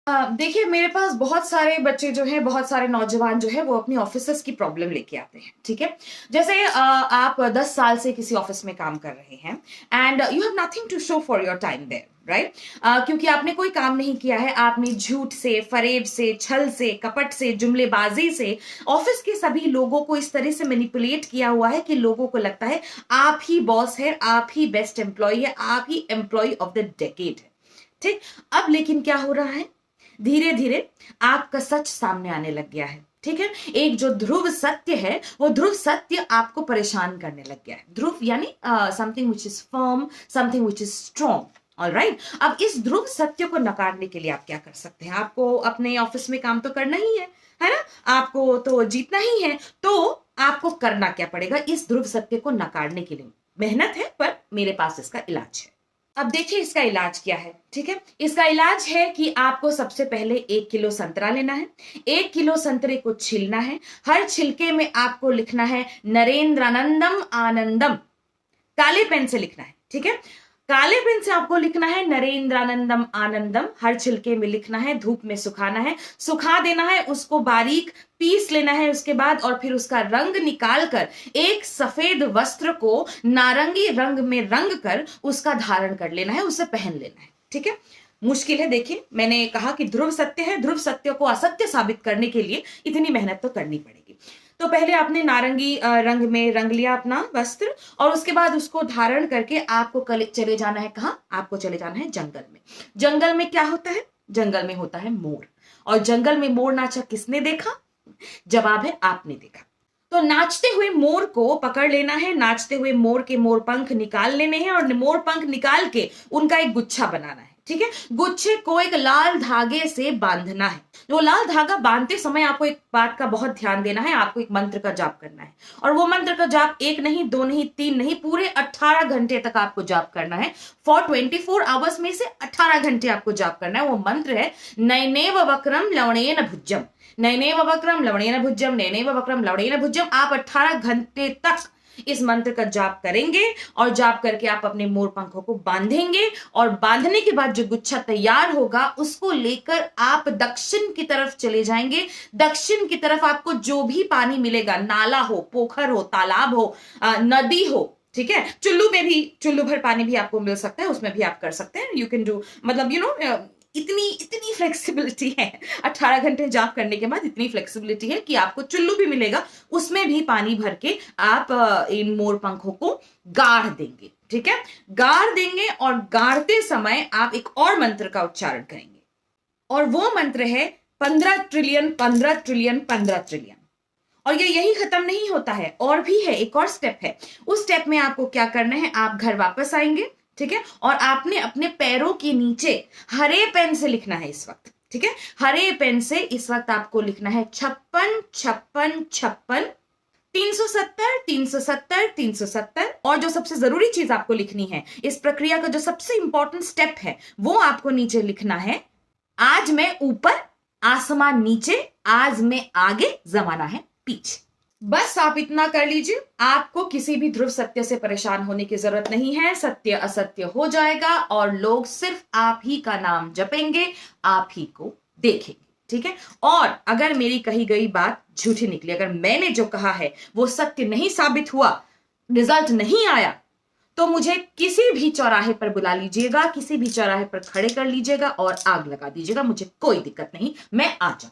देखिए, मेरे पास बहुत सारे बच्चे जो हैं, बहुत सारे नौजवान जो है वो अपनी ऑफिसेस की प्रॉब्लम लेके आते हैं, ठीक है। जैसे आप 10 साल से किसी ऑफिस में काम कर रहे हैं and you have nothing to show for your time there, right. क्योंकि आपने कोई काम नहीं किया है, आपने झूठ से, फरेब से, छल से, कपट से, जुमलेबाजी से ऑफिस के सभी लोगों को इस तरह से मैनिपुलेट किया हुआ है कि लोगों को लगता है आप ही बॉस है, आप ही बेस्ट एम्प्लॉय है, आप ही एम्प्लॉय ऑफ द डेकेड है, ठीक। अब लेकिन क्या हो रहा है, धीरे धीरे आपका सच सामने आने लग गया है, ठीक है। एक जो ध्रुव सत्य है, वो ध्रुव सत्य आपको परेशान करने लग गया है। ध्रुव यानी something which is firm, something which is strong, alright. अब इस ध्रुव सत्य को नकारने के लिए आप क्या कर सकते हैं? आपको अपने ऑफिस में काम तो करना ही है ना, आपको तो जीतना ही है। तो आपको करना क्या पड़ेगा इस ध्रुव सत्य को नकारने के लिए? मेहनत है, पर मेरे पास इसका इलाज है। अब देखिए इसका इलाज क्या है, ठीक है। इसका इलाज है कि आपको सबसे पहले 1 किलो संतरा लेना है। 1 किलो संतरे को छीलना है। हर छिलके में आपको लिखना है नरेंद्रानंदम आनंदम, काले पेन से लिखना है, ठीक है। काले पेन से आपको लिखना है नरेंद्रानंदम आनंदम, हर छिलके में लिखना है, धूप में सुखाना है, सुखा देना है, उसको बारीक पीस लेना है उसके बाद, और फिर उसका रंग निकाल कर एक सफेद वस्त्र को नारंगी रंग में रंग कर उसका धारण कर लेना है, उसे पहन लेना है, ठीक है। मुश्किल है, देखिए मैंने कहा कि ध्रुव सत्य है, ध्रुव सत्य को असत्य साबित करने के लिए इतनी मेहनत तो करनी पड़ेगी। तो पहले आपने नारंगी रंग में रंग लिया अपना वस्त्र, और उसके बाद उसको धारण करके आपको चले जाना है कहाँ? आपको चले जाना है जंगल में। जंगल में क्या होता है? जंगल में होता है मोर। और जंगल में मोर नाचा किसने देखा? जवाब है आपने देखा। तो नाचते हुए मोर को पकड़ लेना है, नाचते हुए मोर के मोर पंख निकाल लेने हैं, और मोर पंख निकाल के उनका एक गुच्छा बनाना है, ठीक है। गुच्छे को एक लाल धागे से बांधना है। वो लाल धागा बांधते समय आपको एक बात का बहुत ध्यान देना है, आपको एक मंत्र का जाप करना है। और वो मंत्र का जाप 1 नहीं, 2 नहीं, 3 नहीं, पूरे 18 घंटे तक आपको जाप करना है। फॉर 24 आवर्स में से 18 घंटे आपको जाप करना है। वो मंत्र है नयनेव वक्रम लवणेन भुजम, नयनेव वक्रम लवणेन भुजम, नयनेव वक्रम लवणेन भुजम। आप 18 घंटे तक इस मंत्र का जाप करेंगे, और जाप करके आप अपने मोर पंखों को बांधेंगे, और बांधने के बाद जो गुच्छा तैयार होगा उसको लेकर आप दक्षिण की तरफ चले जाएंगे। दक्षिण की तरफ आपको जो भी पानी मिलेगा, नाला हो, पोखर हो, तालाब हो, नदी हो, ठीक है, चुल्लू में भी, चुल्लू भर पानी भी आपको मिल सकता है, उसमें भी आप कर सकते हैं। यू कैन डू, मतलब यू नो, इतनी फ्लेक्सिबिलिटी है 18 घंटे जाप करने के बाद, इतनी फ्लेक्सिबिलिटी है कि आपको चुल्लू भी मिलेगा, उसमें भी पानी भर के आप इन मोर पंखों को गाड़ देंगे, ठीक है। गाड़ देंगे, और गाड़ते समय आप एक और मंत्र का उच्चारण करेंगे, और वो मंत्र है 15 ट्रिलियन 15 ट्रिलियन 15 ट्रिलियन। और ये यही खत्म नहीं होता है, और भी है, एक और स्टेप है। उस स्टेप में आपको क्या करना है, आप घर वापस आएंगे, ठीक है, और आपने अपने पैरों के नीचे हरे पेन से लिखना है इस वक्त, ठीक है। हरे पेन से इस वक्त आपको लिखना है 56 56 56 370 370 370। और जो सबसे जरूरी चीज आपको लिखनी है, इस प्रक्रिया का जो सबसे इंपॉर्टेंट स्टेप है, वो आपको नीचे लिखना है आज मैं ऊपर, आसमान नीचे, आज मैं आगे, जमाना है पीछे। बस आप इतना कर लीजिए, आपको किसी भी ध्रुव सत्य से परेशान होने की जरूरत नहीं है। सत्य असत्य हो जाएगा, और लोग सिर्फ आप ही का नाम जपेंगे, आप ही को देखेंगे, ठीक है। और अगर मेरी कही गई बात झूठी निकली, अगर मैंने जो कहा है वो सत्य नहीं साबित हुआ, रिजल्ट नहीं आया, तो मुझे किसी भी चौराहे पर बुला लीजिएगा, किसी भी चौराहे पर खड़े कर लीजिएगा और आग लगा दीजिएगा, मुझे कोई दिक्कत नहीं, मैं आ जाऊं।